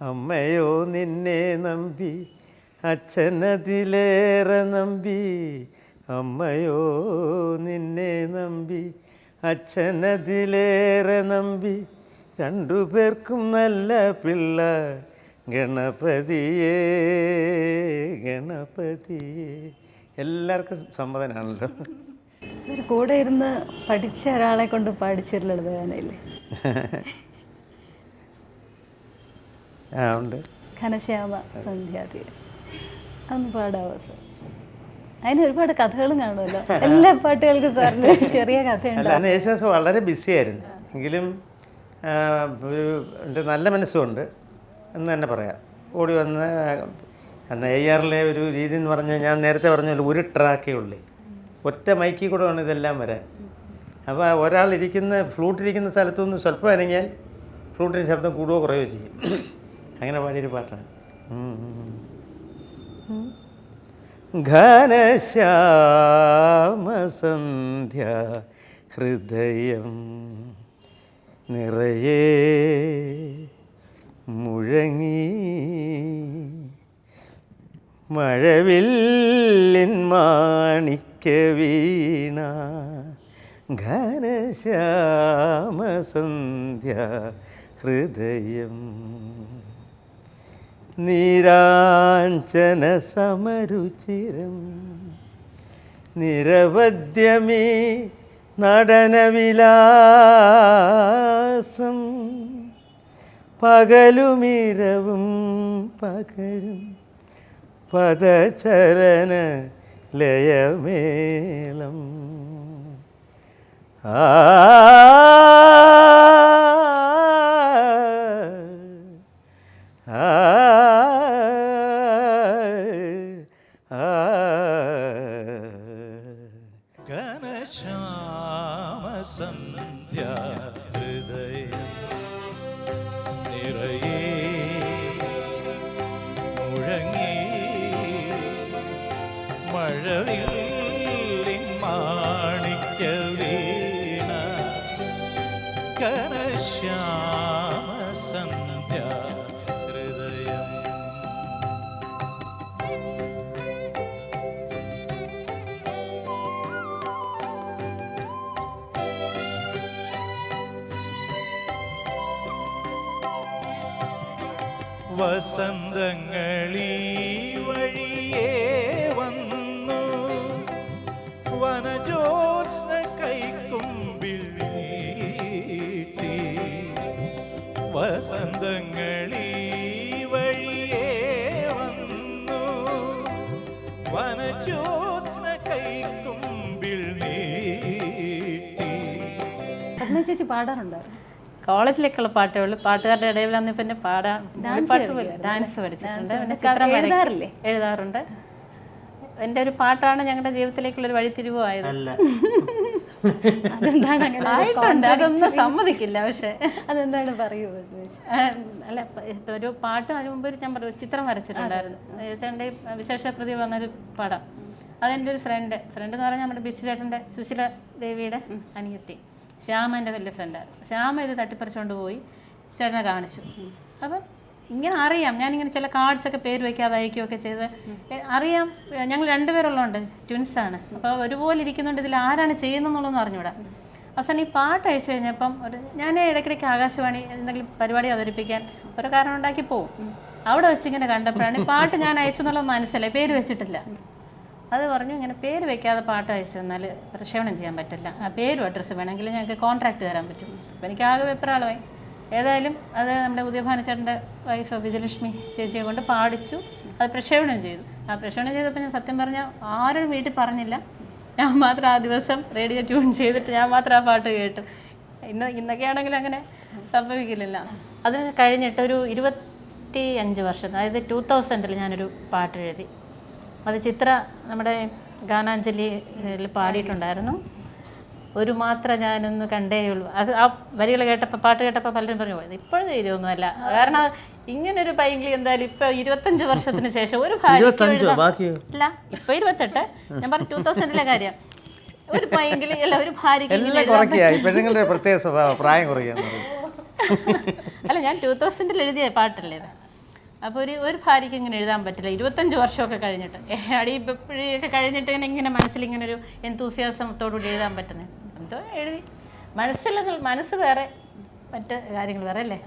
അമ്മയോ നിന്നെ നമ്പി അച്ഛനതിലേറെ നമ്പി, അമ്മയോ നിന്നെ നമ്പി അച്ഛനതിലേറെ നമ്പി, രണ്ടുപേർക്കും നല്ല പിള്ള ഗണപതിയേ ഗണപതിയേ. എല്ലാവർക്കും സമ്മതനാണല്ലോ. സാർ കൂടെ ഇരുന്ന് പഠിച്ച ഒരാളെ കൊണ്ട് പാടിച്ചൊരു ലളിതഗാനമില്ലേ? ആ ഉണ്ട്. ഘനശ്യാമ സന്ധ്യാതീരം. അതൊന്ന് പാടാവോ സാർ? അതിന് ഒരുപാട് കഥകളും കാണുമല്ലോ. എല്ലാ പാട്ടുകൾക്കും സാറിന് ചെറിയ കഥയുണ്ട്. അന്ന് യേശുദാസ് വളരെ ബിസിയായിരുന്നു. എങ്കിലും ഒരു എൻ്റെ നല്ല മനസ്സുകൊണ്ട് എന്ന് തന്നെ പറയാം. ഓടി വന്ന് അന്ന് ARലെ ഒരു രീതി എന്ന് പറഞ്ഞാൽ, ഞാൻ നേരത്തെ പറഞ്ഞല്ലോ, ഒരു ട്രാക്കേ ഉള്ളൂ. ഒറ്റ മൈക്കിൽ കൂടെ വേണം ഇതെല്ലാം വരാൻ. അപ്പോൾ ഒരാൾ ഫ്ലൂട്ടിരിക്കുന്ന സ്ഥലത്തുനിന്ന് സ്വല്പം അനങ്ങിയാൽ ഫ്ലൂട്ടിന് ശബ്ദം കൂടുകയോ കുറയോ ചെയ്യും. അങ്ങനെ പാടിയൊരു പാട്ടാണ്. ഘനശ്യാമസന്ധ്യ ഹൃദയം നിറയെ മുഴങ്ങി, മഴവില്ലിൻ മാണിക്യവീണ, ഘനശ്യാമസന്ധ്യ ഹൃദയം, നീരാഞ്ജന സമരുചിരം, നിരവധ്യമീ നടനവിലാസം, പകലുമിരവും പകരും പദചരണ ലയമേളം. ഘനശ്യാമസന്ധ്യ ഹൃദയം നിറയെ മുഴങ്ങി, മഴവില്ലിൻ മാണിക്യവീണ, ഘനശ്യാമസന്ധ്യ ഹൃദയം. വസന്തങ്ങളീ വഴിയേ വന്നു, വനജോത്സ്ന കൈക്കുമ്പിൽ നീട്ടി. വസന്തങ്ങളീ വഴിയേ വന്നു, വനജോത്സ്ന കൈക്കുമ്പിൽ നീട്ടി. പത്മ ചേച്ചി പാടാറുണ്ടായിരുന്നു? കോളേജിലേക്കുള്ള പാട്ടേ ഉള്ളൂ. പാട്ടുകാരുടെ ഇടയിൽ വന്ന് പിന്നെ പാടാൻ ഡാൻസ് പഠിച്ചിട്ടുണ്ട്. പിന്നെ ചിത്രം എഴുതാറുണ്ട്. എൻ്റെ ഒരു പാട്ടാണ് ഞങ്ങളുടെ ജീവിതത്തിലേക്കുള്ളൊരു വഴിത്തിരിവായത്. ആയിട്ടുണ്ട്, അതൊന്നും സമ്മതിക്കില്ല. പക്ഷേ അതെന്താണ് പറയൂ? അല്ല, ഒരു പാട്ട് അതിന് മുമ്പ് ഞാൻ ഒരു ചിത്രം വരച്ചിട്ടുണ്ടായിരുന്നു. ചേട്ടൻ്റെ വിശേഷ പ്രതി പറഞ്ഞൊരു പടം. അതെൻ്റെ ഒരു ഫ്രണ്ട് എന്ന് പറഞ്ഞാൽ നമ്മുടെ ബിച്ചു ചേട്ടൻ്റെ സുശീല ദേവിയുടെ അനിയത്തി ശ്യാമൻ്റെ വലിയ ഫ്രണ്ടായിരുന്നു. ശ്യാമ ഇത് തട്ടിപ്പറിച്ചുകൊണ്ട് പോയി ചേട്ടനെ കാണിച്ചു. അപ്പം ഇങ്ങനെ അറിയാം, ഞാനിങ്ങനെ ചില കാർഡ്സൊക്കെ പേര് വയ്ക്കാതെ അയക്കുകയൊക്കെ ചെയ്ത് അറിയാം. ഞങ്ങൾ രണ്ടുപേരുള്ളതുകൊണ്ട് ട്വിൻസാണ്. അപ്പോൾ ഒരുപോലെ ഇരിക്കുന്നുണ്ട്. ഇതിൽ ആരാണ് ചെയ്യുന്നതെന്നുള്ളതെന്ന് അറിഞ്ഞൂടാ. അവസാനം ഈ പാട്ട് അയച്ചു കഴിഞ്ഞപ്പം ഞാൻ ഇടയ്ക്കിടയ്ക്ക് ആകാശവാണി എന്തെങ്കിലും പരിപാടി അവതരിപ്പിക്കാൻ ഒരു കാരണം ഉണ്ടാക്കി പോവും. അവിടെ വെച്ചിങ്ങനെ കണ്ടപ്പോഴാണ് ഈ പാട്ട് ഞാൻ അയച്ചു എന്നുള്ളത് മനസ്സിലായി. പേര് വെച്ചിട്ടില്ല. അത് പറഞ്ഞു, ഇങ്ങനെ പേര് വെക്കാതെ പാട്ട് അയച്ചു തന്നാൽ പ്രക്ഷേപണം ചെയ്യാൻ പറ്റില്ല, ആ പേരും അഡ്രസ്സ് വേണമെങ്കിൽ ഞങ്ങൾക്ക് കോൺട്രാക്റ്റ് തരാൻ പറ്റും. അപ്പോൾ എനിക്ക് ആകെ വെപ്രാളമായി. ഏതായാലും അത് നമ്മുടെ ഉദയഭാനുചേട്ടൻ്റെ വൈഫ് വിജയലക്ഷ്മി ചേച്ചിയെ കൊണ്ട് പാടിച്ചു. അത് പ്രക്ഷേപണം ചെയ്തു. ആ പ്രക്ഷേപണം ചെയ്തപ്പോൾ ഞാൻ സത്യം പറഞ്ഞാൽ ആരും വീട്ടിൽ പറഞ്ഞില്ല. ഞാൻ മാത്രം ആ ദിവസം റേഡിയോ ട്യൂൺ ചെയ്തിട്ട് ഞാൻ മാത്രം ആ പാട്ട് കേട്ടു. ഇന്നൊക്കെയാണെങ്കിലും അങ്ങനെ സംഭവിക്കില്ലല്ലോ. അത് കഴിഞ്ഞിട്ട് ഒരു 25 വർഷം, അതായത് 2000 ഞാനൊരു പാട്ട് എഴുതി. അത് ചിത്ര നമ്മുടെ ഗാനാഞ്ജലിയിൽ പാടിയിട്ടുണ്ടായിരുന്നു. ഒരു മാത്രം ഞാനൊന്ന് കണ്ടേയുള്ളൂ. അത് ആ വരികൾ കേട്ടപ്പോൾ, പാട്ട് കേട്ടപ്പോൾ പലരും പറഞ്ഞു പോയത് ഇപ്പോഴും എഴുതിയൊന്നുമല്ല. കാരണം ഇങ്ങനൊരു പൈങ്കിളി എന്തായാലും ഇപ്പൊ 25 വർഷത്തിന് ശേഷം ഒരു ഭാര്യ ഇല്ല, ഇപ്പൊ 28. ഞാൻ പറഞ്ഞു 2000 കാര്യം. ഒരു പൈങ്കിളി അല്ല, ഒരു ഭാര്യയ്ക്ക് അല്ല, ഞാൻ 2000 എഴുതിയ പാട്ടല്ലേ. അപ്പോൾ ഒരു ഭാര്യയ്ക്ക് ഇങ്ങനെ എഴുതാൻ പറ്റില്ല 25 വർഷമൊക്കെ കഴിഞ്ഞിട്ട് അടിയൊക്കെ കഴിഞ്ഞിട്ട് ഇങ്ങനെ മനസ്സിലിങ്ങനെ ഒരു എന്തൂസിയാസത്തോടുകൂടി എഴുതാൻ പറ്റുന്നത് എന്തോ എഴുതി മനസ്സ് വേറെ മറ്റ് കാര്യങ്ങൾ വേറെ അല്ലേ